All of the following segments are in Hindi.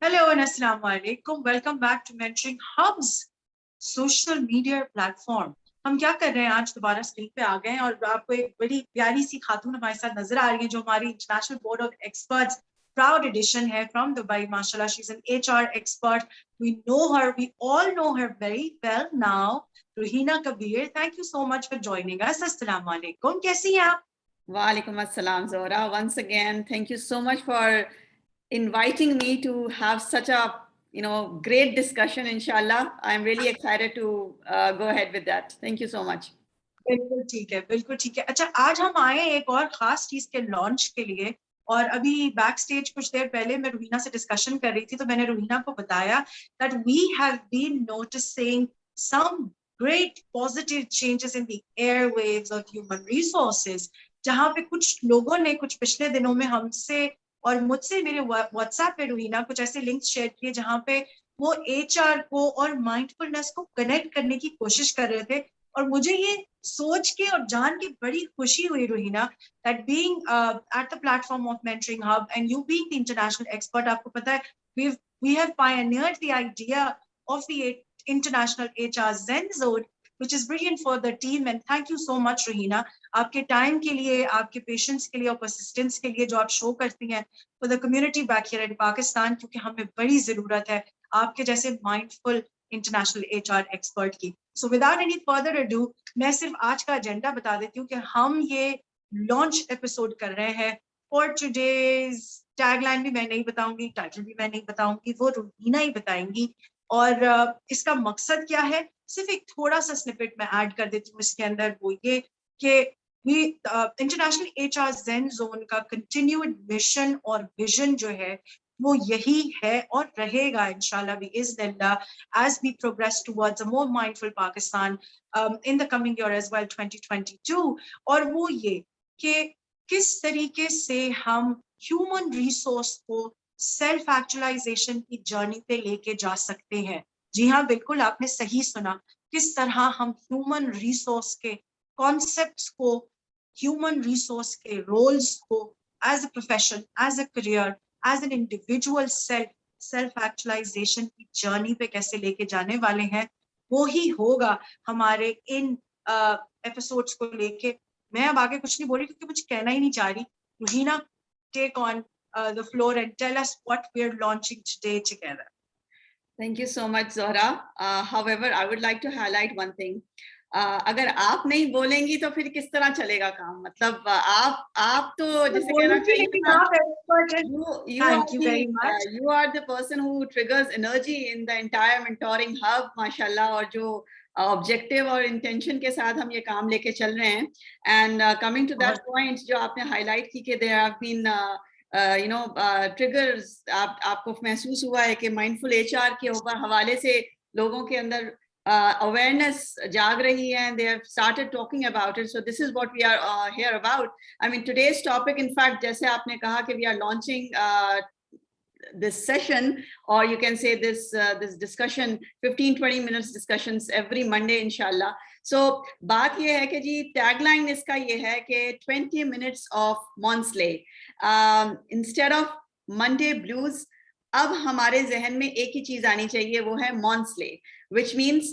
Hello and Assalamu alaikum. Welcome back to Mentoring Hub's social media platform. हम क्या कर रहे हैं आज दोबारा स्क्रीन पे आ गए हैं और आपको एक बड़ी प्यारी सी खातून हमारे साथ नजर आ रही है जो हमारी international board of experts proud addition है फ्रॉम दुबई. माशाल्लाह, she is an HR expert. We know her, we all know her very well now. Ruheena Kabir, thank you so much for joining us. Assalamu alaikum. कैसी हैं आप? Walaikum assalam, Zohra. Once again, thank you so much for inviting me to have such a great discussion. Inshallah, I'm really excited to go ahead with that. Thank you so much. बिल्कुल ठीक है, बिल्कुल ठीक है. अच्छा, आज हम आए एक और खास चीज के लॉन्च के लिए और अभी बैक स्टेज कुछ देर पहले मैं रुहीना से डिस्कशन कर रही थी तो मैंने रुहीना को बताया that we have been noticing some great positive changes in the airwaves of human resources, जहाँ पे कुछ लोगों ने कुछ पिछले दिनों में हमसे और मुझसे मेरे व्हाट्सएप पे रुहीना कुछ ऐसे लिंक्स शेयर किए जहाँ पे वो एचआर को और माइंडफुलनेस को कनेक्ट करने की कोशिश कर रहे थे. और मुझे ये सोच के और जान के बड़ी खुशी हुई रुहीना that being at the platform of Mentoring Hub and you being the international expert, आपको पता है we have pioneered the idea of the international HR Zen Zone, which is brilliant for the team. And thank you so much रुहीना, आपके टाइम के लिए, आपके पेशेंस के लिए और परसिस्टेंस के लिए जो आप शो करती हैं for the community back here in Pakistan, क्योंकि हमें बड़ी जरूरत है आपके जैसे माइंडफुल इंटरनेशनल एचआर एक्सपर्ट की. So without any further ado मैं सिर्फ आज का एजेंडा बता देती हूँ कि हम ये लॉन्च एपिसोड कर रहे हैं. फॉर टुडेज टैगलाइन भी मैं नहीं बताऊंगी, टाइटल भी मैं नहीं बताऊंगी, वो रुहीना ही बताएंगी. और इसका मकसद क्या है सिर्फ एक थोड़ा सा स्निपेट में ऐड कर देती हूँ इसके अंदर. वो ये कि इंटरनेशनल एचआर ज़ेन जोन का कंटिन्यूड मिशन और विजन जो है वो यही है और रहेगा इंशाल्लाह बिइज़्निल्लाह as we progress towards a more mindful Pakistan in the coming year as well 2022. और वो ये कि किस तरीके से हम ह्यूमन रिसोर्स को सेल्फ एक्चुअलाइजेशन की जर्नी पे लेके जा सकते हैं. जी हाँ, बिल्कुल आपने सही सुना. किस तरह हम ह्यूमन रिसोर्स के कॉन्सेप्ट्स को, ह्यूमन रिसोर्स के रोल्स को as a profession, as a career, as an individual self actualization की जर्नी पे कैसे लेके जाने वाले हैं, वो ही होगा हमारे इन एपिसोड्स को लेके. मैं अब आगे कुछ नहीं बोल रही क्योंकि मुझे कहना ही नहीं चाह रही. रुहीना, take on the floor and tell us what we are launching today together. Thank you so much, Zohra. However, I would like to highlight one thing. अगर आप नहीं बोलेंगी तो फिर किस तरह चलेगा काम. मतलब आप तो जैसे कहना चाहिए you are the person who triggers energy in the entire mentoring hub, माशाल्लाह. और जो ऑब्जेक्टिव और इंटेंशन के साथ हम ये काम लेके चल रहे हैं. And coming to that point जो आपने हाईलाइट की कि देयर हैव बीन ट्रिगर्स, आपको महसूस हुआ है कि माइंडफुल एचआर के हवाले से लोगों के अंदर awareness जाग रही है and they have started talking about it. So this is what we are here about. I mean, today's topic, in fact, जैसे आपने कहा कि we are launching this session, or you can say this discussion, 15-20 minutes discussions every Monday, inshallah. So बात ये है कि जी tagline इसका ये है कि 20 minutes of Monslay. Instead of Monday blues, अब हमारे जहन में एक ही चीज आनी चाहिए, वो है Monslay, which means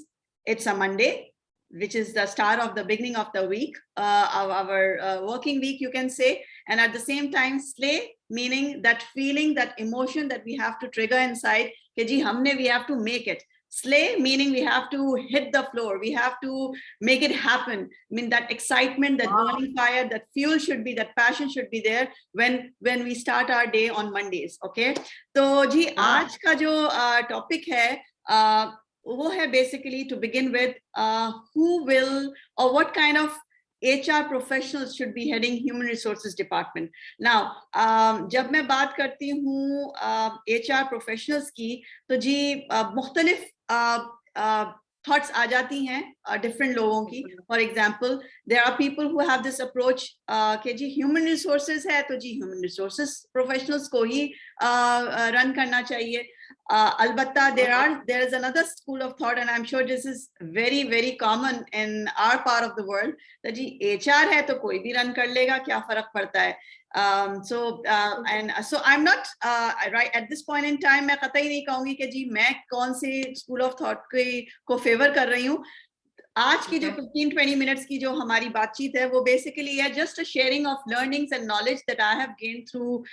it's a Monday, which is the start of the beginning of the week, our working week, you can say. And at the same time, slay, meaning that feeling, that emotion that we have to trigger inside, कि जी हमने, we have to make it. Slay, meaning we have to hit the floor, we have to make it happen. I mean, that excitement, that burning fire, that fuel should be, that passion should be there when we start our day on Mondays. Okay, तो जी आज का जो topic है वो है basically to begin with who will or what kind of HR professionals should be heading human resources department. Now, जब मैं बात करती हूँ HR professionals की तो जी मुख्तलिफ thoughts आ जाती हैं different लोगों की. For example, there are people who have this approach कि जी human resources है तो जी human resources professionals को ही run करना चाहिए. Albatta, there is another school of thought, and I'm sure this is very, very common in our part of the world, that ji HR है तो कोई भी run कर लेगा, क्या फर्क पड़ता है. So I'm not right at this point in time. मैं कतई नहीं कहूँगी कि जी मैं कौन से school of thought को favor कर रही हूँ. आज की जो 15-20 minutes की जो हमारी बातचीत है वो basically है just a sharing of learnings and knowledge that I have gained through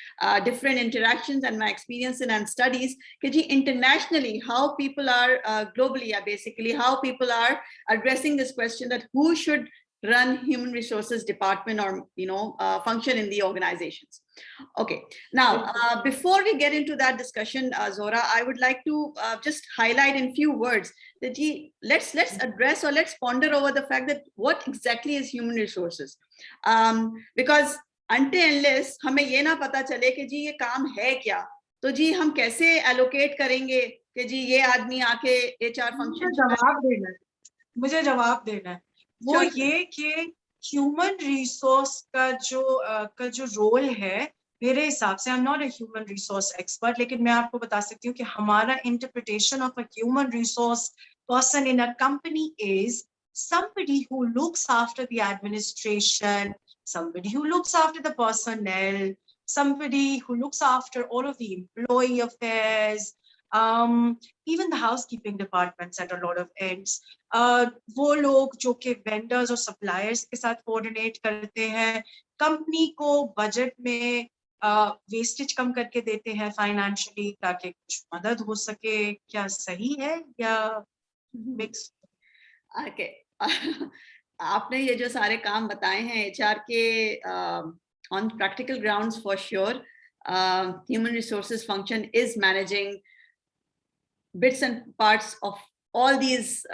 different interactions and my experience and studies कि जी internationally how people are globally basically how people are addressing this question that who should run human resources department or function in the organizations. Okay, now before we get into that discussion, Zora, I would like to just highlight in few words that let's address or let's ponder over the fact that what exactly is human resources, because until unless हमें ये ना पता चले कि जी ये काम है क्या, तो जी हम कैसे allocate करेंगे कि जी ये आदमी आके HR function मुझे जवाब देना है वो ये कि ह्यूमन रिसोर्स का जो रोल है मेरे हिसाब से, आई am not a human resource expert, लेकिन मैं आपको बता सकती हूँ कि हमारा interpretation of a human resource person in a company is somebody who looks after the administration, somebody who looks after the personnel, somebody who looks after all of the employee affairs, even the housekeeping departments at a lot of ends. वो लोग जो कि वेंडर्स और सप्लायर्स के साथ कोऑर्डिनेट करते हैं, कंपनी को बजट में वेस्टेज कम करके देते हैं फाइनेंशियली ताकि कुछ मदद हो सके. क्या सही है या मिक्स? Okay. आपने ये जो सारे काम बताए हैं एचआर के on practical grounds for sure, human resources function is managing bits and parts of all these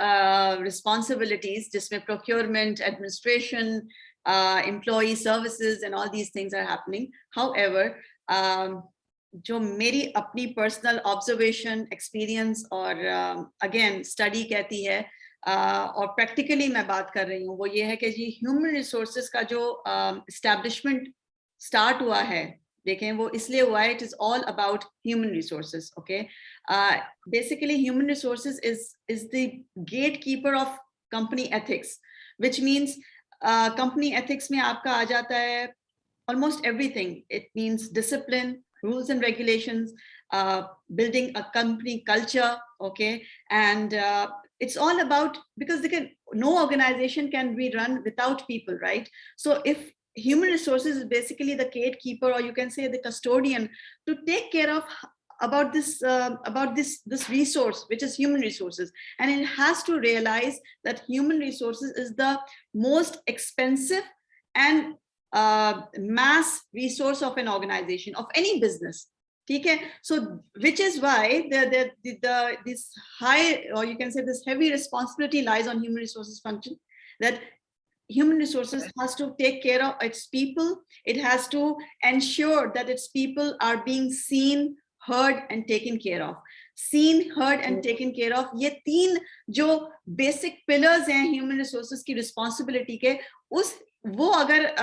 responsibilities, जिसमें procurement, administration, employee services and all these things are happening. However, जो मेरी अपनी personal observation, experience और again study कहती है और practically मैं बात कर रही हूँ वो ये है कि जी human resources का जो establishment start हुआ है, देखें वो इसलिए हुआ है, it is all about human resources. Okay, basically human resources is the gatekeeper of company ethics, which means company ethics में आपका आ जाता है almost everything. It means discipline, rules and regulations, building a company culture. Okay, and it's all about, because no organization can be run without people, right? So if human resources is basically the gatekeeper, or you can say the custodian, to take care of about this resource, which is human resources, and it has to realize that human resources is the most expensive and mass resource of an organization, of any business. Okay, so which is why this high, or you can say this heavy responsibility lies on human resources function, that human resources has to take care of its people. It has to ensure that its people are being seen, heard and taken care of. Seen, heard and taken care of, ये तीन जो basic pillars हैं human resources की responsibility के, वो अगर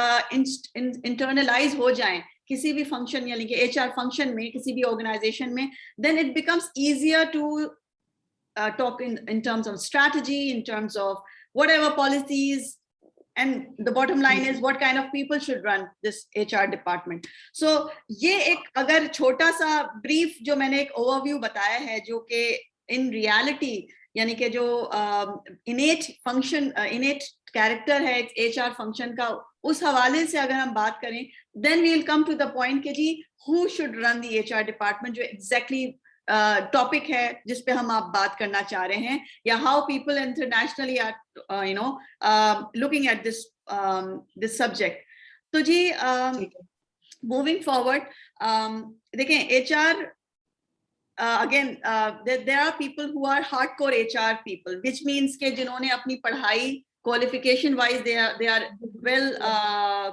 internalize हो जाएं किसी भी function, यानी कि HR function में, किसी भी organization में, then it becomes easier to talk in terms of strategy, in terms of whatever policies, and the bottom line is what kind of people should run this HR department. So ये एक अगर छोटा सा brief जो मैंने एक overview बताया है, जो कि in reality यानी कि जो innate function, innate character है HR function का, उस हवाले से अगर हम बात करें, then we will come to the point कि जी who should run the HR department, जो exactly टॉपिक है जिस पे हम आप बात करना चाह रहे हैं, या how people internationally are looking at this subject. तो जी मूविंग फॉरवर्ड, देखें HR again there are people who are hardcore HR people, which means के जिन्होंने अपनी पढ़ाई qualification wise they are well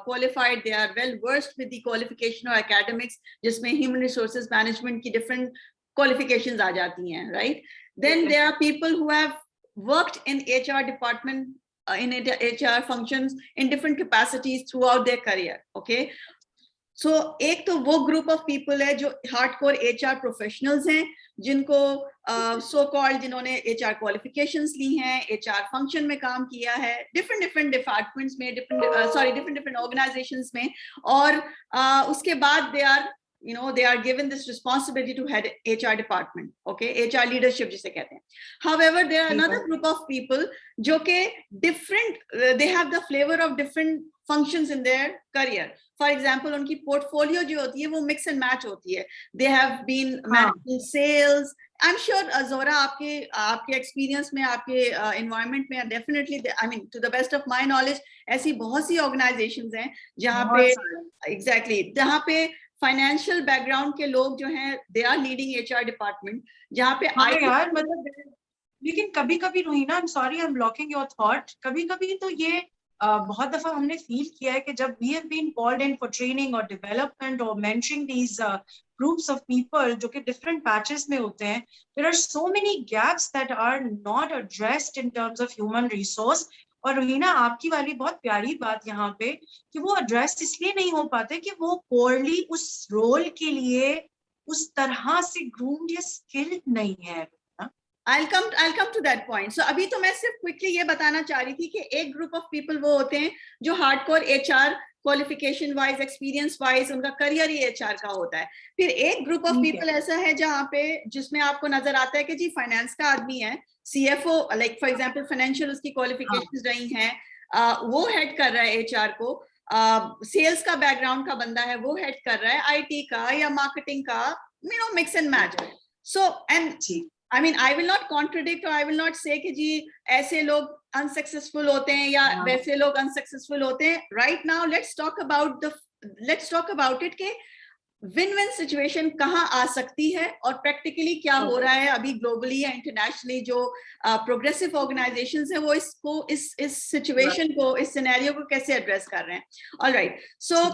qualified, they are well versed with the qualification or academics, जिसमें human resources management की different qualifications आ जाती हैं, right? Then there are people who have worked in HR department, in HR functions in different capacities throughout their career. Okay, सो एक तो वो ग्रुप ऑफ पीपल है जो हार्डकोर एचआर प्रोफेशनल्स हैं, जिनको सो कॉल्ड, जिन्होंने एचआर क्वालिफिकेशंस ली हैं, एचआर फंक्शन में काम किया है, डिफरेंट डिफरेंट डिपार्टमेंट्स में, डिफरेंट डिफरेंट ऑर्गेनाइजेशंस में, और उसके बाद they are given this responsibility to head HR department, okay, HR leadership जिसे कहते हैं. However, there are another group of people जो के different, they have the flavor of different functions in their career. For example, उनकी portfolio जो होती है वो mix and match होती है. They have been managing sales. I'm sure Zora, आपके experience में, आपके environment में, definitely, I mean, to the best of my knowledge, ऐसी बहुत सी organizations हैं जहाँ पे exactly जहाँ पे फाइनेंशियल बैकग्राउंड के लोग जो हैं they are leading HR department, जहाँ पे यार मतलब, लेकिन कभी कभी Ruhina, I am sorry, I am blocking your thought, कभी कभी तो ये बहुत दफा हमने फील किया है कि जब we have been called in for training और डेवलपमेंट और mentoring these groups of people जो कि डिफरेंट पैचेस में होते हैं, there are so many gaps that are not addressed in terms of human resource. और रुहीना, आपकी वाली बहुत प्यारी बात यहाँ पे कि वो एड्रेस इसलिए नहीं हो पाते कि वो कोरली उस रोल के लिए उस तरह से ग्रूम्ड या स्किल्ड नहीं है. I'll come to that point. So अभी तो मैं सिर्फ क्विकली ये बताना चाह रही थी कि एक ग्रुप ऑफ पीपल वो होते हैं जो hardcore HR qualification wise, experience wise, उनका करियर ही एचआर का होता है. फिर एक ग्रुप ऑफ पीपल ऐसा है जहाँ पे जिसमें आपको नजर आता है कि जी फाइनेंस का आदमी है, CFO, like for example financial उसकी क्वालिफिकेशंस रही हैं, वो हेड कर रहा है एचआर को. सेल्स का बैकग्राउंड का बंदा है, वो हेड कर रहा है आईटी का या मार्केटिंग का, mix and match. So and I mean, I will not contradict or I will not say कि जी ऐसे लोग unsuccessful होते हैं या वैसे लोग unsuccessful होते हैं. Right now, let's talk about it कि win-win situation कहाँ आ सकती है और practically क्या हो रहा है अभी globally या internationally. जो progressive organizations हैं वो इसको, इस situation को, इस scenario को कैसे address कर रहे हैं. All right. So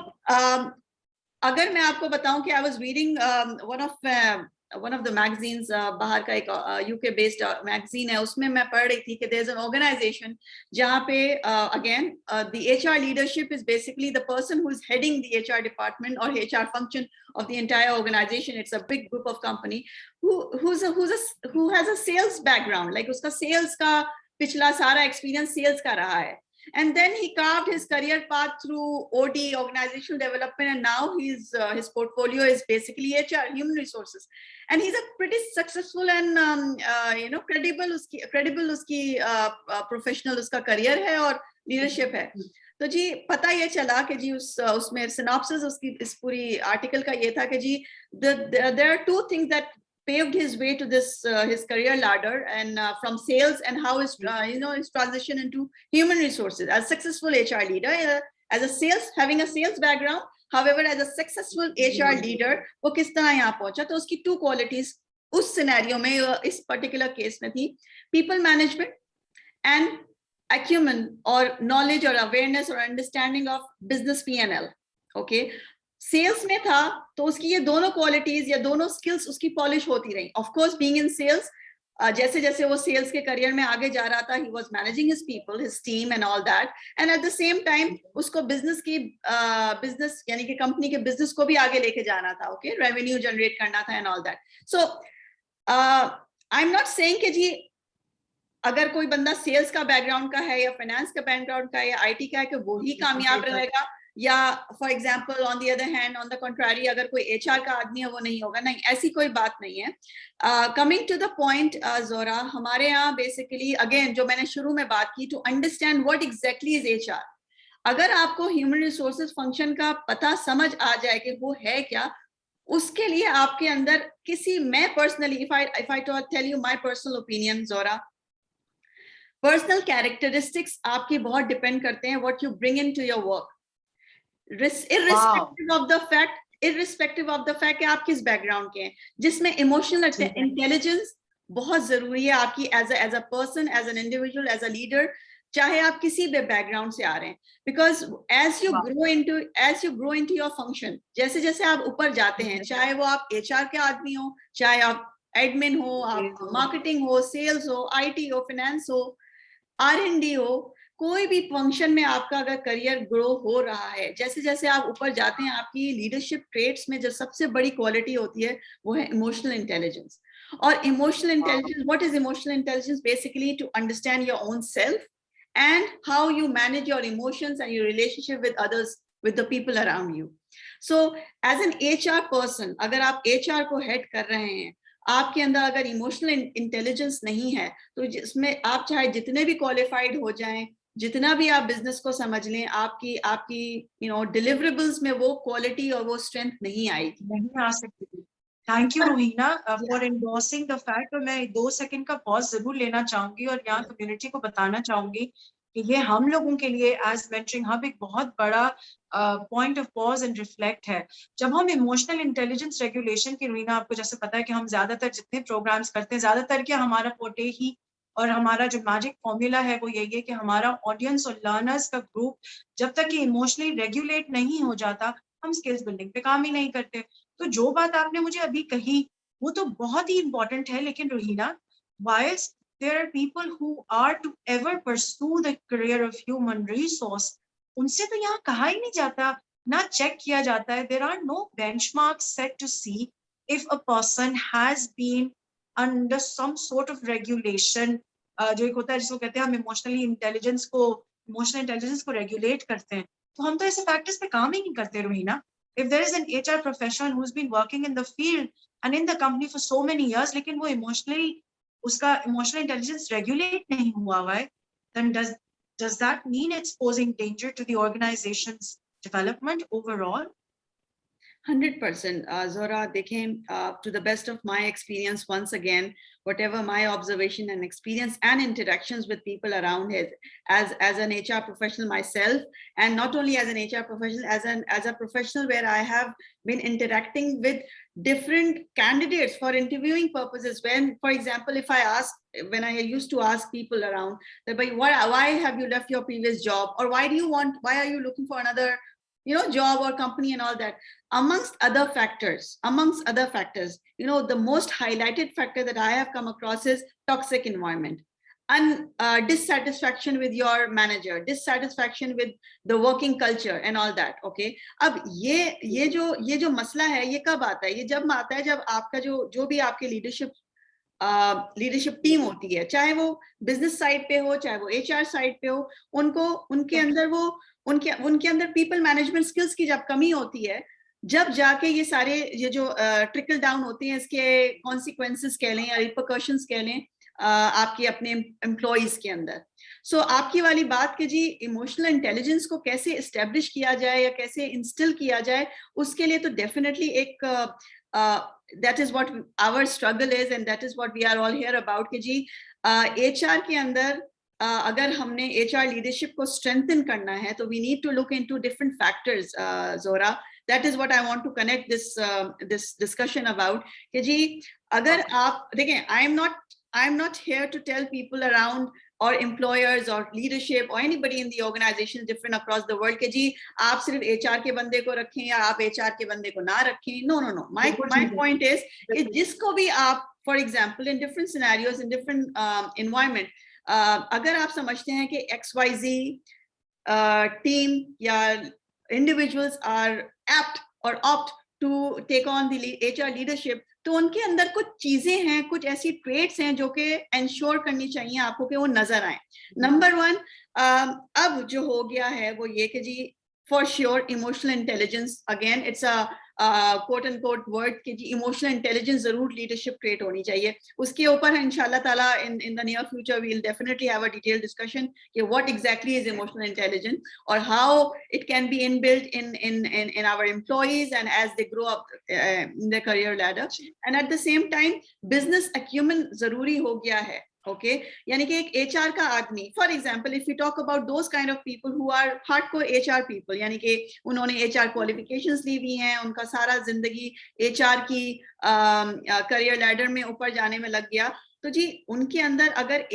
अगर मैं आपको बताऊं कि I was reading one of the magazines, बाहर का एक UK based magazine है, उसमें मैं पढ़ रही थी कि there's an organization जहाँ पे again the HR leadership is basically the person who is heading the HR department or HR function of the entire organization. It's a big group of company who has a sales background, like उसका sales का पिछला सारा experience sales का रहा है. And then he carved his career path through OD, organizational development, and now his portfolio is basically HR, human resources, and he's a pretty successful and credible उसकी professional उसका career है और leadership है. तो जी पता ये चला कि जी उसमें synopsis उसकी इस पूरी article का ये था कि जी there are two things that paved his way to this his career ladder, and from sales, and how his his transition into human resources as successful HR leader, as a sales, having a sales background, however as a successful HR leader वो किस तरह यहाँ पहुंचा. तो उसकी two qualities उस scenario में, इस particular case में थी, people management and acumen or knowledge or awareness or understanding of business P&L. okay, sales में था तो उसकी ये दोनों क्वालिटीज या दोनों स्किल्स उसकी पॉलिश होती रही. Of course being in sales, जैसे जैसे वो सेल्स के करियर में आगे जा रहा था, he was managing his people, his team and all that, and eight the same time उसको बिजनेस यानी कि कंपनी के बिजनेस को भी आगे लेके जाना था. ओके, रेवेन्यू जनरेट करना था and all that. So I am not saying कि जी अगर कोई बंदा सेल्स का बैकग्राउंड का है या फाइनेंस का बैकग्राउंड का है या आईटी का है कि वो ही कामयाब रहेगा, या for example on the other hand, on the contrary, अगर कोई एचआर का आदमी है वो नहीं होगा. नहीं, ऐसी कोई बात नहीं है. कमिंग टू द पॉइंट जोरा, हमारे यहाँ बेसिकली अगेन जो मैंने शुरू में बात की, to understand what exactly is HR. अगर आपको ह्यूमन रिसोर्सेज फंक्शन का पता समझ आ जाए कि वो है क्या, उसके लिए आपके अंदर किसी, मैं personally if I tell you my personal opinion Zora, personal characteristics आपकी बहुत डिपेंड करते हैं what you bring into your work, irrespective of the fact कि आप किस बैकग्राउंड के हैं. जिसमें इमोशनल इंटेलिजेंस बहुत जरूरी है आपकी as a person, as an individual, as a leader, चाहे आप किसी भी बैकग्राउंड से आ रहे हैं. Because as you grow into your function, जैसे जैसे आप ऊपर जाते हैं, चाहे वो आप एचआर के आदमी हो, चाहे आप एडमिन हो, आप मार्केटिंग हो, सेल्स हो, आईटी हो, फाइनेंस हो, R&D हो, कोई भी फंक्शन में आपका अगर करियर ग्रो हो रहा है, जैसे जैसे आप ऊपर जाते हैं, आपकी लीडरशिप ट्रेट्स में जो सबसे बड़ी क्वालिटी होती है वो है इमोशनल इंटेलिजेंस. और emotional intelligence, what is emotional intelligence? Basically to understand your own self and how you manage your emotions and your relationship with others, with the people around you. So as an HR person, अगर आप HR को हेड कर रहे हैं, आपके अंदर अगर इमोशनल इंटेलिजेंस नहीं है, तो जिसमें आप चाहे जितने भी क्वालिफाइड हो जाएं, जितना भी आप बिजनेस को समझ लें, आपकी आपकी डिलीवरेबल्स में वो क्वालिटी और वो स्ट्रेंथ नहीं आएगी, नहीं आ सकती. Thank you Ruhina for endorsing the fact. और मैं 2 सेकंड का पॉज जरूर लेना चाहूंगी और यहाँ कम्युनिटी को बताना चाहूंगी कि ये हम लोगों के लिए एज मेंटरिंग हब एक बहुत बड़ा point of pause and reflect है. जब हम इमोशनल इंटेलिजेंस रेगुलेशन की, रूहीना आपको जैसे पता है कि हम ज्यादातर जितने प्रोग्राम्स करते हैं, ज्यादातर क्या हमारा पोटे ही और हमारा जो मैजिक फॉर्मूला है वो यही है कि हमारा ऑडियंस और लर्नर्स का ग्रुप जब तक कि इमोशनली रेगुलेट नहीं हो जाता, हम स्किल्स बिल्डिंग पे काम ही नहीं करते. तो जो बात आपने मुझे अभी कही वो तो बहुत ही इंपॉर्टेंट है. लेकिन रूहीना, whilst there are people who are to ever pursue the career of human resource, उनसे तो यहाँ कहा ही नहीं जाता, ना चेक किया जाता है. There are no benchmarks set to see if a person has been under some sort of regulation. जो एक होता है जिसको कहते हैं हम इमोशनल इंटेलिजेंस को रेगुलेट करते हैं, तो हम तो ऐसे फैक्टर्स पे काम ही नहीं करते रूहीना. If there is an HR professional who's been working in the field and in the company for so many years, लेकिन वो उसका emotional intelligence regulate नहीं हुआ है, then does that mean it's posing danger to the organization's development overall? 100%. Zora, देखें, to the best of my experience, once again, whatever my observation and experience and interactions with people around is, as an HR professional myself, and not only as an HR professional, as a professional where I have been interacting with different candidates for interviewing purposes. When, for example, when I used to ask people around that, why have you left your previous job, or why are you looking for another job or company and all that, amongst other factors, the most highlighted factor that I have come across is toxic environment and dissatisfaction with your manager, dissatisfaction with the working culture and all that. Okay, अब ये जो मसला है, ये कब आता है? ये जब आता है जब आपका जो भी आपके लीडरशिप टीम होती है, चाहे वो बिजनेस साइड पे हो, चाहे वो HR साइड पे हो, उनके अंदर पीपल मैनेजमेंट स्किल्स की जब कमी होती है, जब जाके ये जो ट्रिकल डाउन होते हैं, इसके कॉन्सिक्वेंसेस कह लें या रिपरकशंस कह लें आपके अपने एम्प्लॉइज के अंदर. सो आपकी वाली बात कि जी इमोशनल इंटेलिजेंस को कैसे एस्टेब्लिश किया जाए या कैसे इंस्टिल किया जाए, उसके लिए तो डेफिनेटली एक that is what our struggle is and that is what we are all here about कि जी HR के अंदर अगर हमने HR लीडरशिप को स्ट्रेंथन करना है, तो we need to look into different factors. Zora, that is what I want to connect this discussion about कि जी अगर आप देखें, I am not here to tell people around or employers or leadership or anybody in the organization different across the world कि जी आप सिर्फ HR के बंदे को रखें या आप HR के बंदे को ना रखें. No. My point is कि जिसको भी आप, for example, in different scenarios, in different environment, अगर आप समझते हैं कि XYZ team या individuals are apt or opt to take on the HR leadership, तो उनके अंदर कुछ चीजें हैं, कुछ ऐसी ट्रेट्स हैं जो कि एंश्योर करनी चाहिए आपको कि वो नजर आए. नंबर 1, अब जो हो गया है वो ये कि जी for sure emotional intelligence, again it's a quote and quote word कि जी इमोशनल इंटेलिजेंस जरूर लीडरशिप ट्रेट होनी चाहिए. उसके ऊपर इंशाल्लाह ताला in the near future we will definitely have a detailed discussion कि what exactly is emotional intelligence और how it can be inbuilt in our employees and as they grow up in their career ladder. And at the same time business acumen जरूरी हो गया है. Okay, यानी कि एक HR का आदमी, for example, if we talk about those kind of people who are hardcore HR people, यानी कि उन्होंने HR qualifications ली हुई हैं, उनका सारा जिंदगी HR की career ladder में ऊपर जाने में लग गया, तो जी उनके अंदर अगर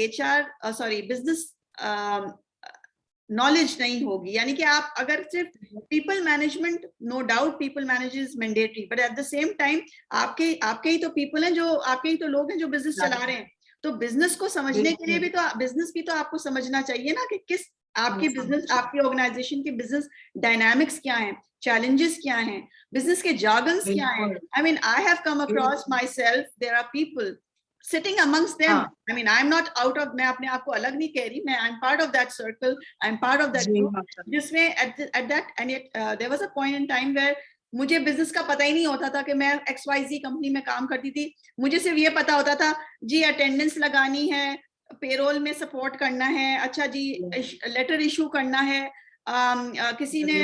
business नॉलेज नहीं होगी, यानी कि आप अगर सिर्फ people management, no doubt people management is mandatory, but at the same time आपके ही तो पीपल हैं, जो आपके ही तो लोग हैं जो बिजनेस चला रहे हैं. तो बिजनेस को समझने के लिए भी तो बिजनेस भी तो आपको समझना चाहिए ना कि किस आपकी बिजनेस, आपकी ऑर्गेनाइजेशन के बिजनेस डायनामिक्स क्या हैं, चैलेंजेस क्या हैं, बिजनेस के जार्गन्स क्या हैं. I mean I have come across myself, there are people sitting amongst them. I mean, I'm not out of, मैं अपने आप को अलग नहीं कह रही, मैं I'm part of that circle, I'm part of that group, जिसमें at that and yet there was a point in time where मुझे बिजनेस का पता ही नहीं होता था कि मैं XYZ कंपनी में काम करती थी. मुझे सिर्फ ये पता होता था जी अटेंडेंस लगानी है, पेरोल में सपोर्ट करना है, अच्छा जी लेटर इशू करना है, किसी ने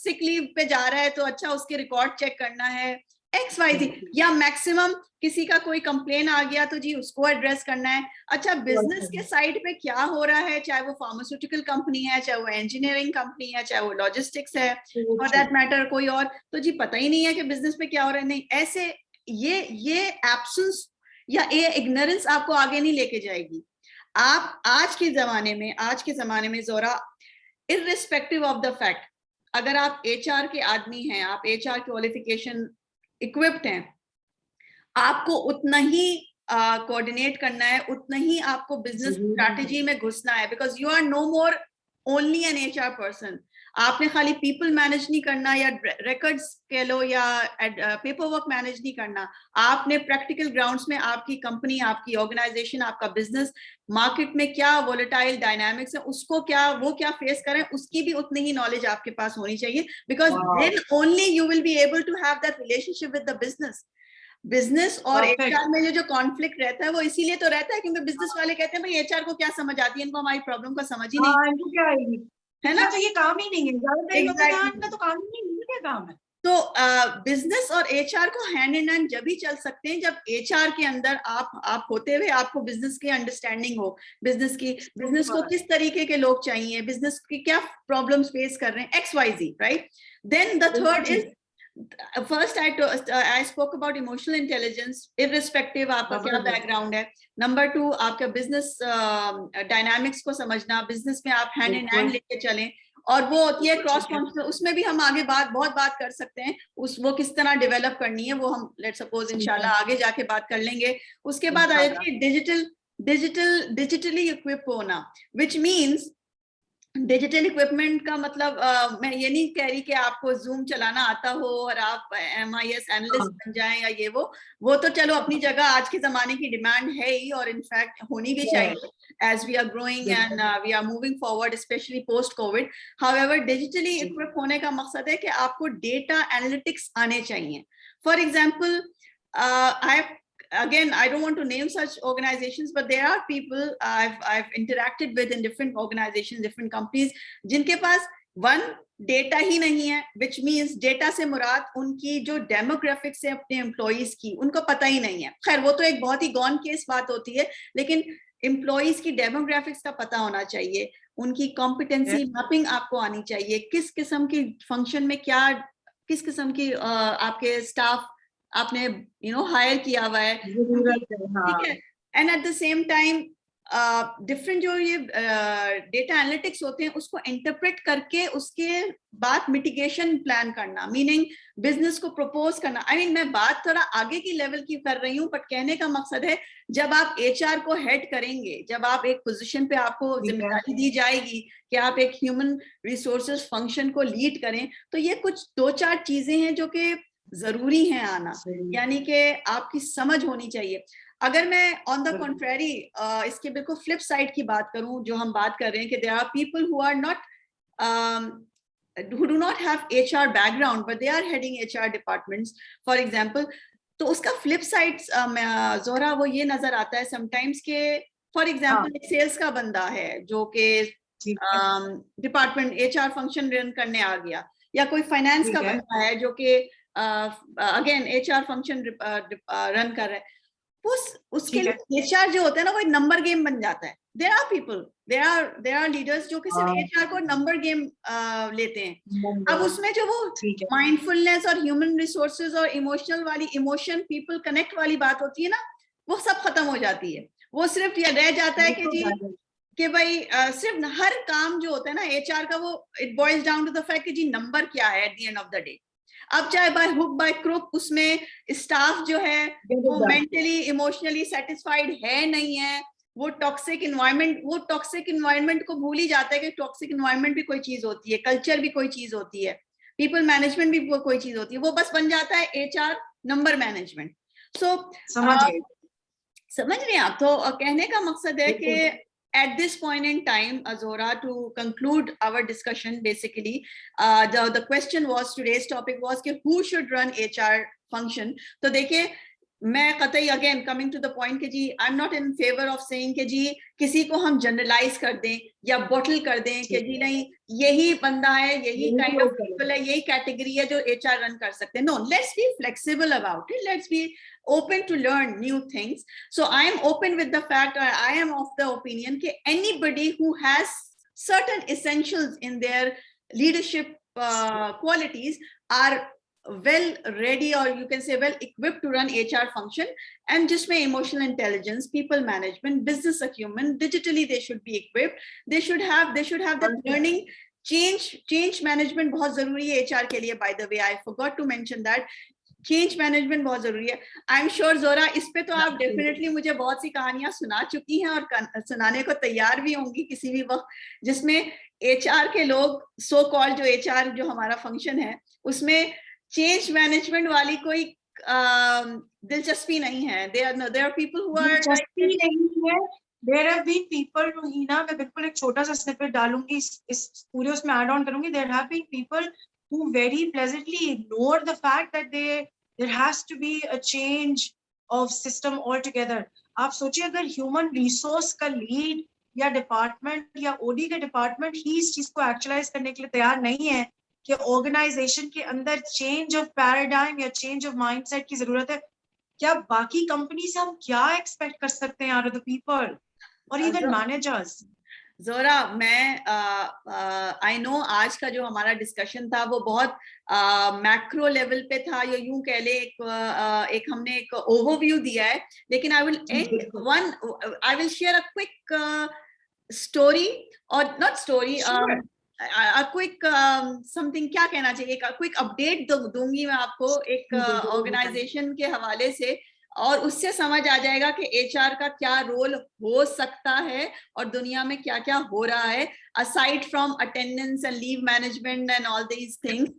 सिक लीव पे जा रहा है तो अच्छा उसके रिकॉर्ड चेक करना है, XYZ, या मैक्सिमम किसी का कोई कंप्लेन आ गया तो जी उसको एड्रेस करना है. अच्छा बिजनेस के साइड पे क्या हो रहा है, चाहे वो फार्मास्यूटिकल कंपनी है, चाहे वो इंजीनियरिंग कंपनी है, चाहे वो लॉजिस्टिक्स है, फॉर दैट मैटर कोई और, तो जी पता ही नहीं है कि बिजनेस में क्या हो रहा है. नहीं, ऐसे ये एब्सेंस या ये इग्नोरेंस आपको आगे नहीं लेके जाएगी. आप आज के जमाने में जोरा, इररिस्पेक्टिव ऑफ द फैक्ट, अगर आप HR के आदमी हैं, आप HR क्वालिफिकेशन इक्विप्ड हैं, आपको उतना ही कोऑर्डिनेट करना है, उतना ही आपको बिजनेस स्ट्रैटेजी में घुसना है, because you are no more only an HR person. आपने खाली पीपल मैनेज नहीं करना या रिकॉर्ड्स कह लो या पेपर वर्क मैनेज नहीं करना. आपने प्रैक्टिकल ग्राउंड्स में आपकी कंपनी, आपकी ऑर्गेनाइजेशन, आपका बिजनेस मार्केट में क्या वोलेटाइल डायनामिक्स है, उसको वो क्या फेस करें, उसकी भी उतनी ही नॉलेज आपके पास होनी चाहिए, because then only you will be able to have that relationship with the business. Business और HR में जो कॉन्फ्लिक्ट रहता है वो इसीलिए तो रहता है क्योंकि बिजनेस वाले कहते हैं भाई HR को क्या समझ आती है, इनको हमारी प्रॉब्लम का समझ ही नहीं है ना, तो ये काम ही नहीं है. इनका तो काम ही नहीं है, क्या काम है. तो बिजनेस और HR को हैंड इन हैंड जब ही चल सकते हैं जब HR के अंदर आप होते हुए आपको बिजनेस की अंडरस्टैंडिंग हो, बिजनेस को किस तरीके के लोग चाहिए, बिजनेस की क्या प्रॉब्लम्स फेस कर रहे हैं, XYZ, right. Then the third is, first I spoke about emotional intelligence, irrespective आपका क्या बैकग्राउंड है. नंबर 2 आपका बिजनेस डायनामिक्स को समझना, बिजनेस में आप हैंड इन हैंड लेके चलें, और वो होती है क्रॉस फंक्शनल. उसमें भी हम आगे बहुत बात कर सकते हैं, वो किस तरह डेवलप करनी है, वो हम लेट्स सपोज इंशाल्लाह आगे जाके बात कर लेंगे. उसके बाद आ जाती है डिजिटली इक्विप होना, विच मीन्स डिजिटल इक्विपमेंट का मतलब मैं ये नहीं कह रही कि आपको जूम चलाना आता हो और आप MIS एनालिस्ट बन जाएं या ये वो तो चलो अपनी जगह आज के जमाने की डिमांड है ही, और इनफैक्ट होनी भी चाहिए as we are growing and we are moving forward, specially post covid. However digitally equip होने का मकसद है कि आपको डेटा एनालिटिक्स आने चाहिए. For example, again, I don't want to name such organizations, but there are people I've interacted with in different organizations, different companies, जिनके पास डेटा ही नहीं है, which means डेटा से मुराद उनकी जो डेमोग्राफिक्स है अपने एम्प्लॉइज की, उनको पता ही नहीं है. खैर वो तो एक बहुत ही गॉन केस बात होती है, लेकिन एम्प्लॉइज की डेमोग्राफिक्स का पता होना चाहिए, उनकी कॉम्पिटेंसी मैपिंग आपको आनी चाहिए, किस किस्म की फंक्शन में क्या, किस किस्म की आपके स्टाफ आपने हायर किया हुआ है, ठीक है. And eight the same time different जो ये डेटा एनालिटिक्स होते हैं उसको इंटरप्रेट करके उसके बाद मिटिगेशन प्लान करना, मीनिंग बिजनेस को प्रपोज करना. आई मीन मैं बात थोड़ा आगे की लेवल की कर रही हूँ, बट कहने का मकसद है जब आप HR को हेड करेंगे, जब आप एक पोजीशन पे आपको जिम्मेदारी दी जाएगी कि आप एक ह्यूमन रिसोर्सेज फंक्शन को लीड करें, तो ये कुछ 2-4 चीजें हैं जो कि जरूरी है आना, यानी कि आपकी समझ होनी चाहिए. अगर मैं ऑन द कॉन्ट्रेरी इसके बिल्कुल फ्लिप साइड की बात करूं, जो हम बात कर रहे हैं कि there are people who are not who do not have HR background but they are heading HR departments, for example, तो उसका फ्लिप साइड जोरा वो ये नजर आता है समटाइम्स के, फॉर एग्जांपल एक सेल्स का बंदा है जो कि डिपार्टमेंट HR फंक्शन रन करने आ गया, या कोई फाइनेंस का बंदा है जो कि अगेन HR फंक्शन रन कर रहा है, उसके लिए HR जो होता है ना वो एक नंबर गेम बन जाता है. There are people, there are leaders जो कि सिर्फ HR को नंबर गेम लेते हैं. अब उसमें जो वो माइंडफुलनेस और ह्यूमन रिसोर्सेज और इमोशनल वाली, इमोशन पीपल कनेक्ट वाली बात होती है ना, वो सब खत्म हो जाती है. वो सिर्फ ये रह जाता है कि जी कि भाई सिर्फ हर काम जो होता है ना HR का, वो it boils down to the fact कि जी नंबर क्या है at the end of the day. अब चाहे बाय हुक बाय क्रुक उसमें स्टाफ जो है वो मेंटली इमोशनली सेटिस्फाइड है नहीं है, वो टॉक्सिक इन्वायरमेंट को भूल ही जाता है कि टॉक्सिक इन्वायरमेंट भी कोई चीज होती है, कल्चर भी कोई चीज होती है, पीपल मैनेजमेंट भी कोई चीज होती है, वो बस बन जाता है HR नंबर मैनेजमेंट। सो समझ रहे हैं आप? तो कहने का मकसद है कि at this point in time, Azora, to conclude our discussion, basically, the question was, today's topic was कि who should run HR function. तो देखिए, मैं कतई again coming to the point कि जी I am not in favour of saying कि जी किसी को हम जनरलाइज कर दें या बॉटल कर दें कि जी नहीं यही बंदा है, यही काइंड ऑफ पीपल है, यही कैटेगरी है जो HR रन कर सकते हैं. No, let's be flexible about it, let's be open to learn new things. So I am open with the fact, or I am of the opinion that anybody who has certain essentials in their leadership qualities are well ready, or you can say well equipped to run HR function. And just my emotional intelligence, people management, business acumen, digitally they should be equipped. They should have that learning. Change management बहुत जरूरी है HR के लिए. By the way, I forgot to mention that. Change management बहुत जरूरी है. आई एम श्योर जोरा, इस पे तो आप डेफिनेटली मुझे बहुत सी कहानियां सुना चुकी हैं और सुनाने को तैयार भी होंगी किसी भी वक्त, जिसमें HR के लोग, सो कॉल जो HR जो हमारा फंक्शन है, उसमें चेंज मैनेजमेंट वाली कोई दिलचस्पी नहीं है. There are people who are दिलचस्पी नहीं है. There have been people, Ruheena, मैं बिल्कुल एक छोटा सा स्निपेट डालूंगी, इस पूरे उसमें ऐड ऑन करूंगी. There have been people who very pleasantly ignore the fact that there has to be a change of system altogether. आप सोचिए अगर ह्यूमन रिसोर्स का लीड या डिपार्टमेंट या OD का डिपार्टमेंट ही इस चीज को एक्चुअलाइज करने के लिए तैयार नहीं है कि ऑर्गेनाइजेशन के अंदर चेंज ऑफ पैराडाइम या चेंज ऑफ माइंडसेट की जरूरत है, क्या बाकी कंपनी से हम क्या एक्सपेक्ट कर सकते हैं आउट ऑफ द पीपल और इवन मैनेजर्स? जोरा, मैं आई नो आज का जो हमारा डिस्कशन था वो बहुत मैक्रो लेवल पे था, या यूं कह ले एक हमने एक ओवरव्यू दिया है. लेकिन I will share a quick story, और नॉट स्टोरी, क्विक समथिंग, क्या कहना चाहिए, एक क्विक अपडेट दूंगी मैं आपको एक ऑर्गेनाइजेशन के हवाले से, और उससे समझ आ जाएगा कि HR का क्या रोल हो सकता है और दुनिया में क्या क्या हो रहा है, aside from attendance and leave management and all these things.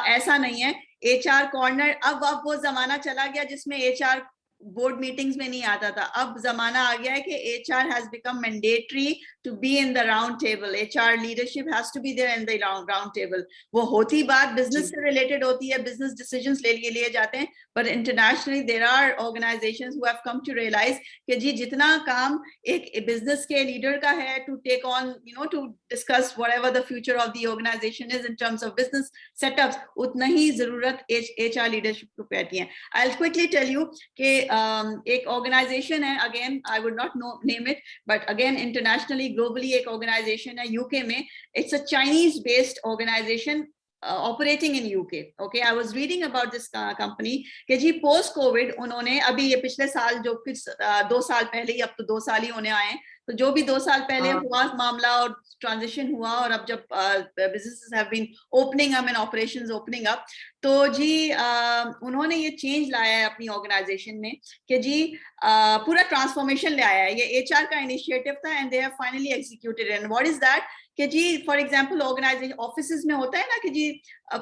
ऐसा नहीं है. HR कॉर्नर, अब वो जमाना चला गया जिसमें HR बोर्ड मीटिंग्स में नहीं आता था. अब जमाना आ गया है कि HR has become mandatory to be in the round table. HR leadership has to be there in the round table. वो होती बात बिजनेस से रिलेटेड होती है, बिजनेस डिसीजंस लिए जाते हैं, but internationally there are organizations who have come to realize कि जी जितना काम एक बिजनेस के लीडर का है to take on, to discuss whatever the future of the organization is in terms of business setups, उतना ही जरूरत HR leadership को पैती है. I'll quickly tell you कि एक ऑर्गेनाइजेशन है, again I would not name it, but again internationally globally एक ऑर्गेनाइजेशन है UK में. It's a Chinese based organization operating in UK. Okay, I was reading about this company कि जी पोस्ट कोविड उन्होंने अभी ये पिछले साल जो कुछ 2 साल पहले ही, अब तो 2 साल ही होने आए, तो जो भी 2 साल पहले हुआ मामला और ट्रांजिशन हुआ, और अब जब businesses have been opening up and operations opening up, तो जी उन्होंने ये चेंज लाया है अपनी ऑर्गेनाइजेशन में कि जी पूरा ट्रांसफॉर्मेशन ले आया है. ये HR का इनिशिएटिव था and they have finally executed. And what is that कि जी फॉर एग्जांपल ऑर्गेनाइजेशन ऑफिसेज में होता है ना कि जी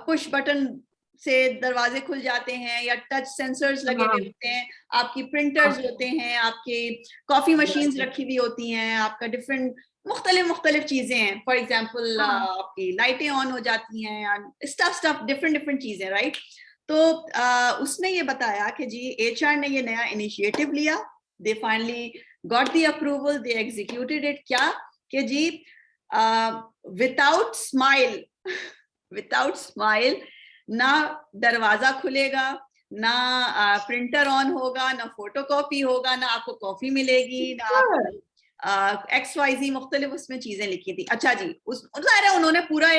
पुश बटन से दरवाजे खुल जाते हैं या टच सेंसर्स लगे हुए होते हैं, आपकी प्रिंटर्स होते हैं, आपके कॉफी मशीन्स रखी हुई होती हैं, आपका डिफरेंट मुख्तलिफ चीजें हैं. फॉर एग्जांपल आपकी लाइटें ऑन हो जाती हैं, स्टफ डिफरेंट चीजें, राइट. तो उसने ये बताया कि जी HR ने ये नया इनिशिएटिव लिया, they finally got the approval, they executed it. क्या कि जी विदाउट स्माइल ना दरवाजा खुलेगा, ना प्रिंटर ऑन होगा, ना फोटोकॉपी होगा, ना आपको कॉफी मिलेगी, ना XYZ मुख्तलिफ उसमें चीजें लिखी थी. अच्छा जी, उन्होंने पूरा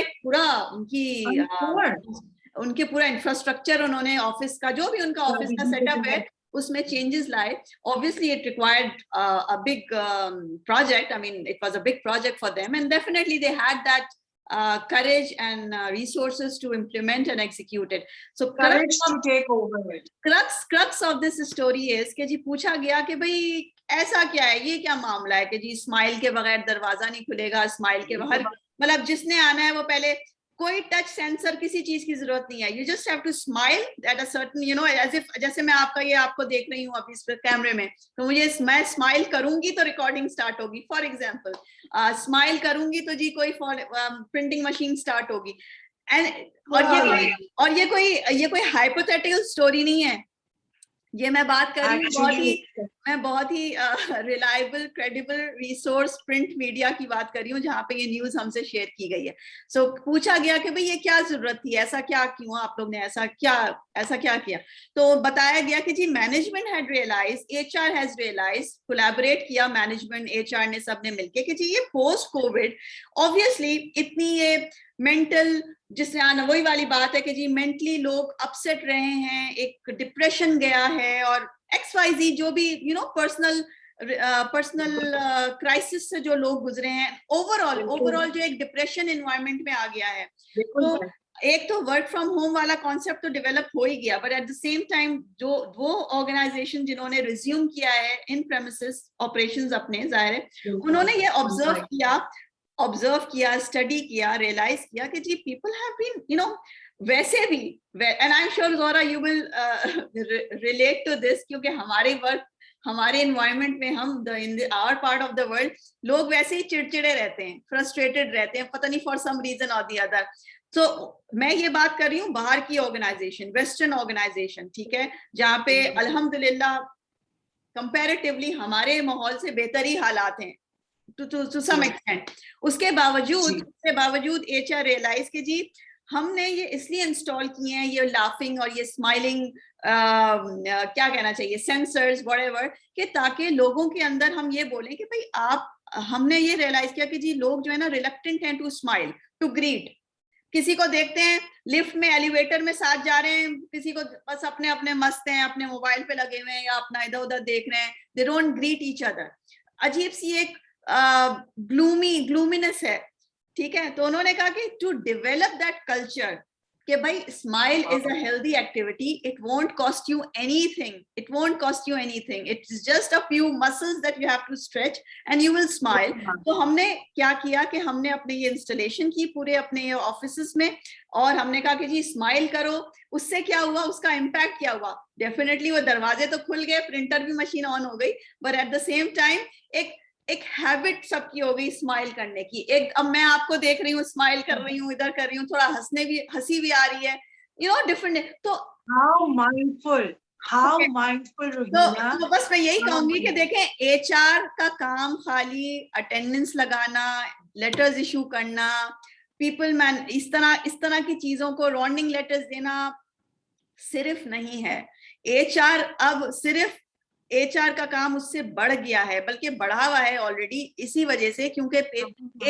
उनके पूरा इंफ्रास्ट्रक्चर, उन्होंने ऑफिस का जो भी उनका ऑफिस का सेटअप है उसमें चेंजेस लाए. Obviously it required a big project. I mean, it was a big project for them, and definitely they had that courage and resources to implement and execute it. So courage to take over it. crux of this story is कि जी पूछा गया कि भाई ऐसा क्या है, ये क्या मामला है कि जी स्माइल के बगैर दरवाजा नहीं खुलेगा, स्माइल के बाहर मतलब जिसने आना है वो पहले कोई टच सेंसर किसी चीज की जरूरत नहीं है, you just have to smile at a certain you know as if जैसे मैं आपको देख रही हूँ अभी इस कैमरे में, तो मुझे मैं स्माइल करूंगी तो रिकॉर्डिंग स्टार्ट होगी फॉर एग्जांपल, स्माइल करूंगी तो जी कोई प्रिंटिंग मशीन स्टार्ट होगी एंड और ये कोई हाइपोथेटिकल स्टोरी नहीं है, ये मैं बात कर रही हूँ बहुत ही reliable credible resource print media की बात कर रही हूँ जहाँ पे ये न्यूज हमसे शेयर की गई है. सो पूछा गया कि भाई ये क्या जरूरत थी, ऐसा क्या क्यों आप लोग ने ऐसा क्या किया, तो बताया गया कि जी management had realise, HR has realise, collaborate किया मैनेजमेंट एचआर ने सबने मिलके कि जी ये पोस्ट कोविड ऑब्वियसली इतनी ये मेंटल जिससे आना वही वाली बात है कि जी मेंटली लोग अपसेट रहे हैं, एक डिप्रेशन गया है और XYZ जो भी यू नो पर्सनल क्राइसिस से जो लोग गुजरे हैं, ओवरऑल जो एक डिप्रेशन एनवायरनमेंट में आ गया है. तो एक तो वर्क फ्रॉम होम वाला कॉन्सेप्ट तो डेवलप हो ही गया, but at the same time जो वो ऑर्गेनाइजेशन जिन्होंने रिज्यूम किया है इन प्रेमिसेस ऑपरेशंस अपने, जाहिर है उन्होंने ये ऑब्जर्व किया, स्टडी किया, रियलाइज किया कि जी people have been you know वैसे भी, and I am sure Zohra you will relate to this, क्योंकि हमारे एनवायरनमेंट में हम in our part of the world लोग वैसे ही चिड़चिड़े रहते हैं, फ्रस्ट्रेटेड रहते हैं, पता नहीं फॉर सम रीजन और दी अदर. तो मैं ये बात कर रही हूँ बाहर की ऑर्गेनाइजेशन, वेस्टर्न ऑर्गेनाइजेशन, ठीक है, जहाँ पे अल्हम्दुलिल्लाह कंपैरेटिवली हमारे माहौल से बेहतर ही हालात हैं टू सम एक्सटेंट. उसके बावजूद एचआर रियलाइज कि जी हमने ये इसलिए इंस्टॉल किए हैं ये लाफिंग और ये स्माइलिंग क्या कहना चाहिए सेंसर्स व्हाटएवर, कि ताकि लोगों के अंदर हम ये बोलें कि भाई हमने ये रियलाइज किया कि जी लोग जो है ना रिलक्टेंट हैं टू स्माइल, टू ग्रीट. किसी को देखते हैं लिफ्ट में, एलिवेटर में साथ जा रहे हैं, किसी को बस अपने मस्त हैं, अपने मोबाइल पे लगे हुए हैं या अपना इधर उधर देख रहे हैं, they don't greet each other. अजीब सी एक ग्लूमीनेस है, ठीक है. तो उन्होंने कहा कि टू डेवलप दैट कल्चर कि भाई smile is a healthy activity, it won't cost you anything, it's just a few muscles that you have to stretch and you will smile. तो हमने क्या किया कि हमने अपने ये इंस्टॉलेशन की पूरे अपने ऑफिसेस में, और हमने कहा कि जी स्माइल करो. उससे क्या हुआ, उसका इम्पैक्ट क्या हुआ, डेफिनेटली वो दरवाजे तो खुल गए, प्रिंटर भी मशीन ऑन हो गई, but at the same time एक हैबिट सबकी हो गई स्माइल करने की. अब मैं आपको देख रही हूँ, स्माइल कर रही हूँ, इधर कर रही हूँ, थोड़ा हंसी भी आ रही है, यू नो डिफरेंट. तो हाउ माइंडफुल रुहीना. तो बस मैं यही कहूंगी कि देखें एचआर का काम खाली अटेंडेंस लगाना, लेटर्स इशू करना, पीपल मैन इस तरह की चीजों को रॉन्डिंग लेटर्स देना सिर्फ नहीं है. एचआर का काम उससे बढ़ गया है, बल्कि बढ़ा हुआ है ऑलरेडी, इसी वजह से क्योंकि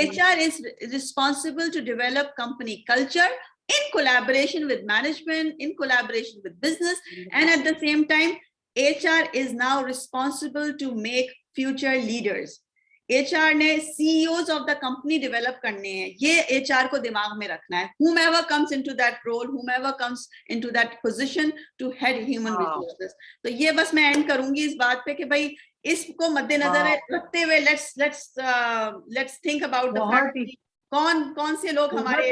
HR is responsible to develop company culture in collaboration with management, in collaboration with business, and at the same time HR is now responsible to make future leaders. HR ने CEOs of the company develop करने हैं, ये HR को दिमाग में रखना है. Whomever comes into that role, whomever comes into that position to head human resources. तो ये बस मैं एंड करूंगी इस बात पे कि भाई इसको मद्देनजर रखते हुए let's think about the fact कौन से लोग हमारे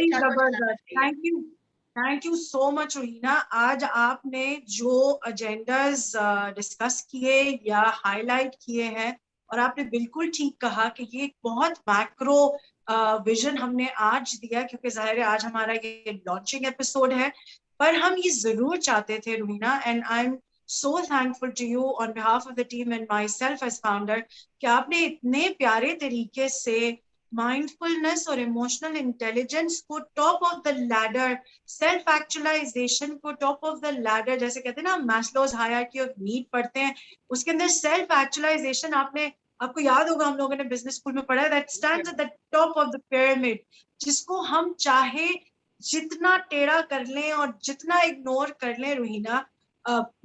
थैंक यू सो मच रुहीना. आज आपने जो एजेंडाज डिस्कस किए या हाईलाइट किए हैं, और आपने बिल्कुल ठीक कहा कि ये बहुत मैक्रो विजन हमने आज दिया, क्योंकि जाहिर है आज हमारा ये लॉन्चिंग एपिसोड है, पर हम ये जरूर चाहते थे Ruhina, and I am so thankful to you on behalf of the team and myself as founder, कि आपने इतने प्यारे तरीके से माइंडफुलनेस और इमोशनल इंटेलिजेंस को top of the ladder, self actualization को टॉप ऑफ द लैडर, जैसे कहते हैं ना मैस्लोज हायरार्की ऑफ नीड पढ़ते हैं, उसके अंदर सेल्फ एक्चुअलाइजेशन आपको याद होगा हम लोगों ने बिजनेस स्कूल में पढ़ा है, that stands at the top of the pyramid, जिसको हम चाहे जितना टेढ़ा कर लें और जितना इग्नोर कर लें रुहीना,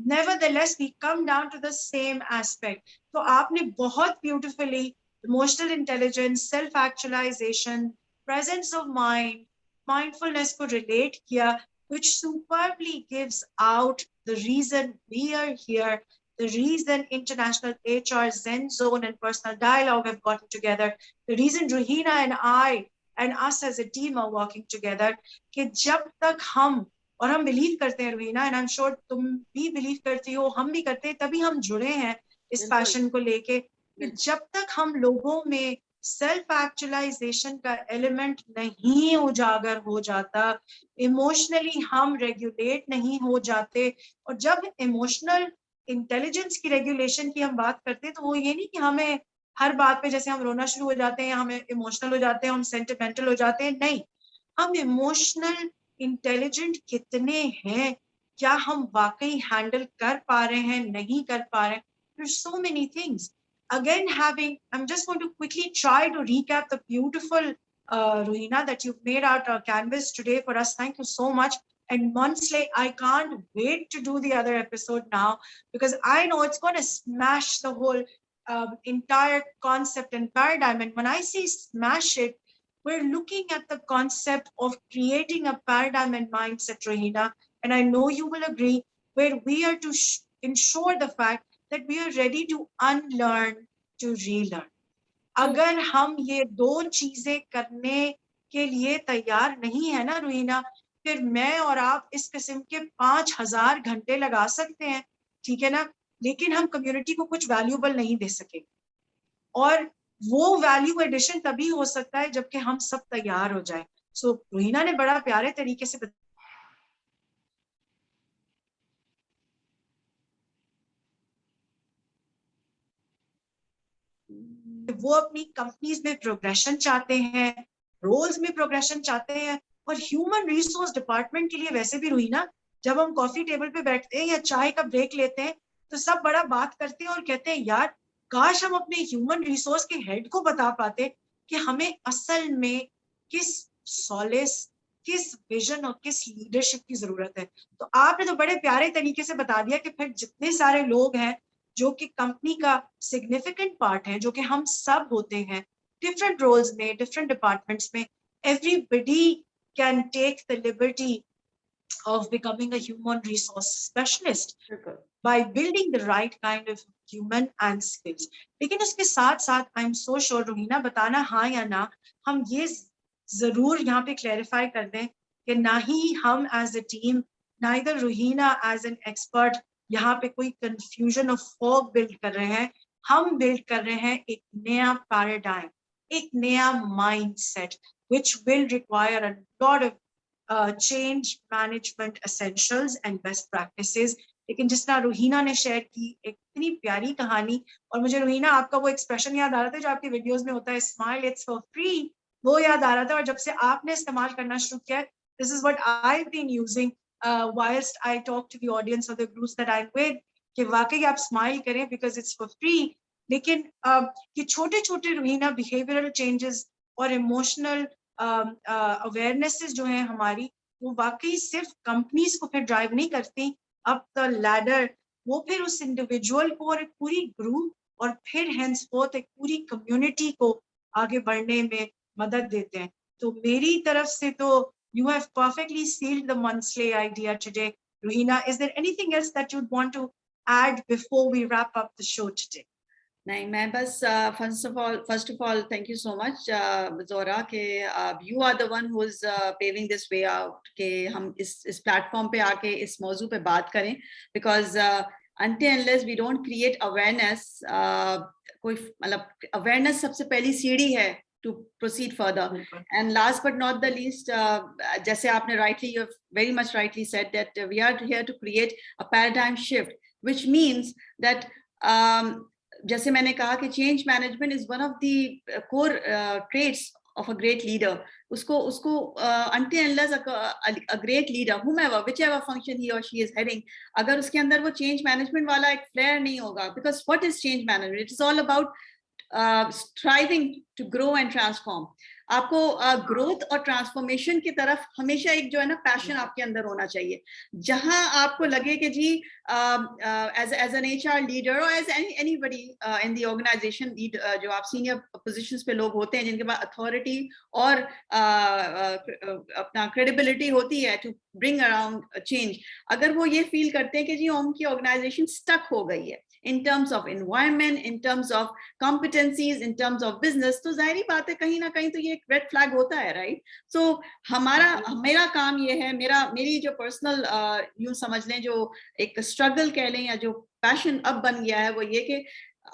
nevertheless we come down to the same aspect. तो आपने बहुत beautifully emotional intelligence, self actualization, presence of mind, mindfulness को relate किया, which superbly gives out the reason we are here, the reason International HR Zen Zone and Personal Dialogue have gotten together, the reason Ruheena and I and us as a team are working together, कि जब तक हम, और हम बिलीव करते हैं रुहीना, एंड आई एम श्योर तुम भी बिलीव करती हो, हम भी करते हैं, तभी हम जुड़े हैं इस पैशन को लेके, कि जब तक हम लोगों में सेल्फ एक्चुअलाइजेशन का एलिमेंट नहीं उजागर हो जाता, इमोशनली हम रेगुलेट नहीं हो जाते, और जब इमोशनल इंटेलिजेंस की रेगुलेशन की हम बात करते हैं तो वो ये नहीं कि हमें हर बात पे जैसे हम रोना शुरू हो जाते हैं, हमें इमोशनल हो जाते हैं, हम सेंटिमेंटल हो जाते हैं, नहीं, हम इमोशनल इंटेलिजेंट कितने हैं, क्या हम वाकई हैंडल कर पा रहे हैं, नहीं कर पा रहे हैं, there's so many things. Again, I'm just going to quickly try to recap the beautiful Ruheena that you've made out a canvas today for us. Thank you so much. And Monslay, I can't wait to do the other episode now, because I know it's going to smash the whole entire concept and paradigm. And when I say smash it, we're looking at the concept of creating a paradigm and mindset, Ruheena, and I know you will agree, where we are to ensure the fact that we are ready to unlearn to relearn. अगर हम ये दो चीजें करने के लिए तैयार नहीं है ना रुहीना, फिर मैं और आप इस किस्म के 5000 घंटे लगा सकते हैं, ठीक है ना, लेकिन हम कम्युनिटी को कुछ वैल्यूएबल नहीं दे सकेंगे, और वो वैल्यू एडिशन तभी हो सकता है जबकि हम सब तैयार हो जाए. सो रुहीना ने बड़ा प्यारे तरीके से वो अपनी कंपनीज में प्रोग्रेशन चाहते हैं, रोल्स में प्रोग्रेशन चाहते हैं, और ह्यूमन रिसोर्स डिपार्टमेंट के लिए वैसे भी रुहीना, जब हम कॉफी टेबल पे बैठते हैं या चाय का ब्रेक लेते हैं तो सब बड़ा बात करते हैं और कहते हैं यार काश हम अपने ह्यूमन रिसोर्स के हेड को बता पाते कि हमें असल में किस सॉलेस, किस विजन और किस लीडरशिप की जरूरत है. तो आपने तो बड़े प्यारे तरीके से बता दिया कि फिर जितने सारे लोग हैं जो कि कंपनी का सिग्निफिकेंट पार्ट है, जो कि हम सब होते हैं डिफरेंट रोल्स में, डिफरेंट डिपार्टमेंट्स में, everybody can take the liberty of becoming a human resource specialist by building the right kind of human and skills. लेकिन उसके साथ साथ I'm so sure रुहीना, बताना हाँ या ना, हम ये जरूर यहाँ पे क्लैरिफाई कर दें कि ना ही हम as a team, neither Ruhina as an expert यहाँ पे कोई कंफ्यूजन ऑफ फॉग बिल्ड कर रहे हैं, हम बिल्ड कर रहे हैं एक नया पैराडाइम, एक नया mindset which will require a lot of change management essentials and best practices. लेकिन जिस तरह रुहीना ने शेयर की एक इतनी प्यारी कहानी, और मुझे रुहीना आपका वो एक्सप्रेशन याद आ रहा था जो आपके वीडियोस में होता है, स्माइल इट्स फॉर फ्री, वो याद आ रहा था, और जब से आपने इस्तेमाल करना शुरू किया, this is what I have been using whilst I talk to the audience of the groups that I'm with, कि वाकई आप स्माइल करें because it's for free. लेकिन ये छोटे छोटे रुहीना बिहेवियरल चेंजेस और इमोशनल अवेयरनेसेस जो है हमारी, वो वाकई सिर्फ कंपनीज को फिर ड्राइव नहीं करती, अप द लैडर वो फिर उस इंडिविजुअल को और एक पूरी ग्रुप और फिर henceforth एक पूरी कम्युनिटी को आगे बढ़ने में मदद देते हैं. तो मेरी तरफ से तो you have perfectly sealed the Monslay idea today. Ruheena, is there anything else that you'd want to add before we wrap up the show today? नहीं, मैं बस first of all thank you so much Zora कि you are the one who's paving this way out कि हम इस प्लेटफॉर्म पे आके इस मौजू पे बात करें, because until unless we don't create awareness, कोई मतलब awareness सबसे पहली सीढ़ी है to proceed further. And last but not the least, जैसे आपने you have very much rightly said that we are here to create a paradigm shift, which means that जैसे मैंने कहा कि change management is one of the core traits of a great leader. उसको until unless a great leader, whomever, whichever function he or she is heading, अगर उसके अंदर वो change management वाला एक flair नहीं होगा, because what is change management? It is all about striving to grow and transform. आपको ग्रोथ और ट्रांसफॉर्मेशन की तरफ हमेशा एक जो है ना पैशन आपके अंदर होना चाहिए, जहां आपको लगे कि जी एज एन HR लीडर और as anybody in the organization, जो आप सीनियर पोजीशंस पे लोग होते हैं जिनके पास अथॉरिटी और अपना क्रेडिबिलिटी होती है टू ब्रिंग अराउंड चेंज, अगर वो ये फील करते हैं कि जी उनकी ऑर्गेनाइजेशन स्टक हो गई है in terms of environment, in terms of competencies, in terms of business, तो जाहिर बात है कहीं ना कहीं तो ये एक रेड फ्लैग होता है, राइट? सो मेरा काम ये है, मेरी जो पर्सनल यूं समझ लें जो एक स्ट्रगल कह लें या जो पैशन अब बन गया है, वो ये कि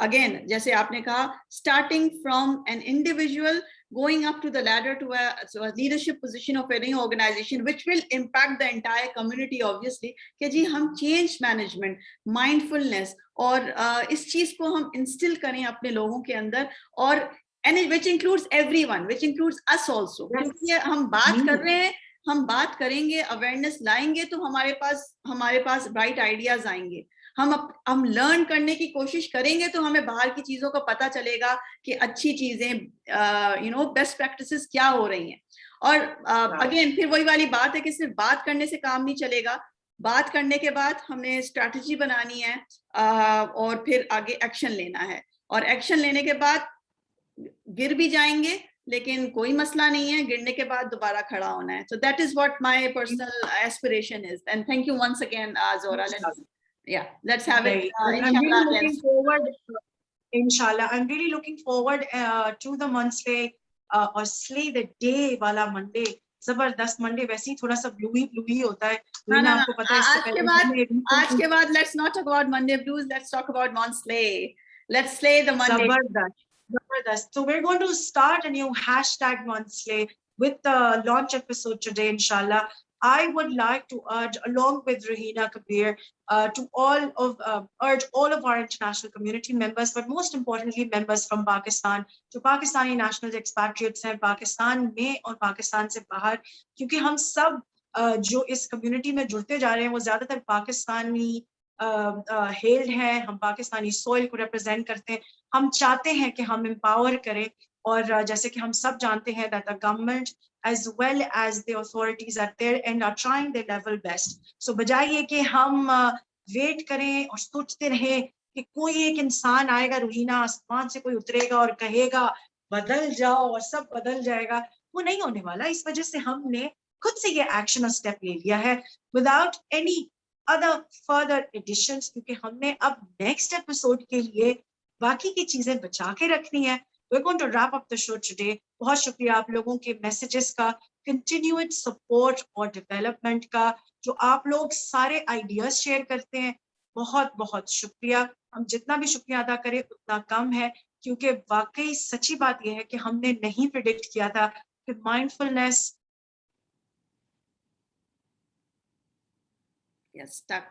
अगेन जैसे आपने कहा, starting from an individual going up to the ladder to a leadership position of any organization which will impact the entire community obviously, कि जी हम change management, mindfulness और इस चीज को हम instill करें अपने लोगों के अंदर, और and which includes everyone, which includes us also, क्योंकि हम बात कर रहे हैं, हम बात करेंगे, अवेयरनेस लाएंगे तो हमारे पास ब्राइट आइडियाज आएंगे, हम लर्न करने की कोशिश करेंगे तो हमें बाहर की चीजों का पता चलेगा कि अच्छी चीजें बेस्ट प्रैक्टिसेस क्या हो रही हैं। और अगेन फिर वही वाली बात है कि सिर्फ बात करने से काम नहीं चलेगा, बात करने के बाद हमने स्ट्रैटेजी बनानी है और फिर आगे एक्शन लेना है, और एक्शन लेने के बाद गिर भी जाएंगे लेकिन कोई मसला नहीं है, गिरने के बाद दोबारा खड़ा होना है। So that is what my personal aspiration is, and thank you once again, Zora. Let's have it. I'm really looking forward. Inshallah, I'm really looking forward to the Monslay or Slay the Day वाला Monday. जबरदस्त मंडे, वैसे ही थोड़ा सा ब्लूई होता है। आपको पता है आज के बाद let's not talk about Monday blues, let's talk about Monslay. Let's slay the Monday. Zabardast. So we're going to start a new hashtag Monslay with the launch episode today, inshallah. I would like to urge, along with Ruheena, Kabir, to urge all of our international community members, but most importantly members from Pakistan, to Pakistani nationals, expatriates हैं पाकिस्तान में और पाकिस्तान से बाहर, क्योंकि हम सब जो इस कम्युनिटी में जुड़ते जा रहे हैं वो ज्यादातर पाकिस्तानी हेल्ड हैं, हम पाकिस्तानी सोइल को रिप्रेजेंट करते हैं। हम चाहते हैं कि हम एम्पावर करें, और जैसे कि हम सब जानते हैं that the government as well as the authorities at their end are trying their level best. So बजाय ये कि हम वेट करें और सोचते रहें कि कोई एक इंसान आएगा, रुहीना आसमान से कोई उतरेगा और कहेगा बदल जाओ और सब बदल जाएगा, वो नहीं होने वाला। इस वजह से हमने खुद से ये एक्शन और स्टेप ले लिया है without any other further additions, क्योंकि हमने अब नेक्स्ट एपिसोड के लिए बाकी की चीजें बचा के रखनी है। We're going to wrap up the show today. बहुत शुक्रिया आप लोगों के मैसेजेस का, continued support और डेवलपमेंट का, जो आप लोग सारे आइडियाज शेयर करते हैं, बहुत बहुत शुक्रिया। हम जितना भी शुक्रिया अदा करें उतना कम है, क्योंकि वाकई सच्ची बात यह है कि हमने नहीं प्रिडिक्ट किया था कि माइंडफुलनेस stuck.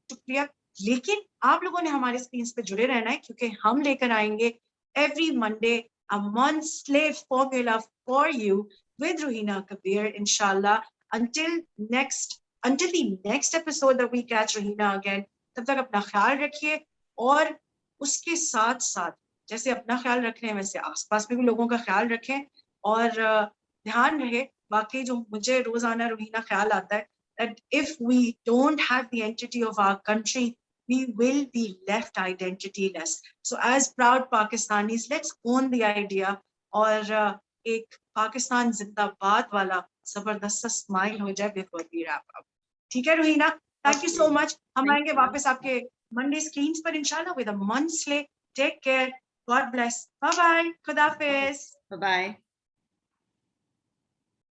शुक्रिया, लेकिन आप लोगों ने हमारे स्क्रीन पे जुड़े रहना है, क्योंकि हम लेकर आएंगे every Monday a Monslay formula for you with Ruheena Kabir, inshallah. Until the next episode that we catch Ruheena again, तब तक अपना ख्याल रखिए, और उसके साथ साथ जैसे अपना ख्याल रख रहे हैं वैसे आसपास में भी लोगों का ख्याल रखें, और ध्यान रहे बाकी जो मुझे रोजाना रुहीना ख्याल आता है that if we don't have the entity of our country, we will be left identityless. So as proud Pakistanis, let's own the idea, और एक पाकिस्तान जिंदाबाद वाला जबरदस्त स्माइल हो जाए before we wrap up. ठीक है रुहीना, thank you so much. हम आएंगे वापस आपके Monday screens पर inshallah with a Monslay. Take care. God bless. Bye bye. Khuda Hafiz. Bye bye.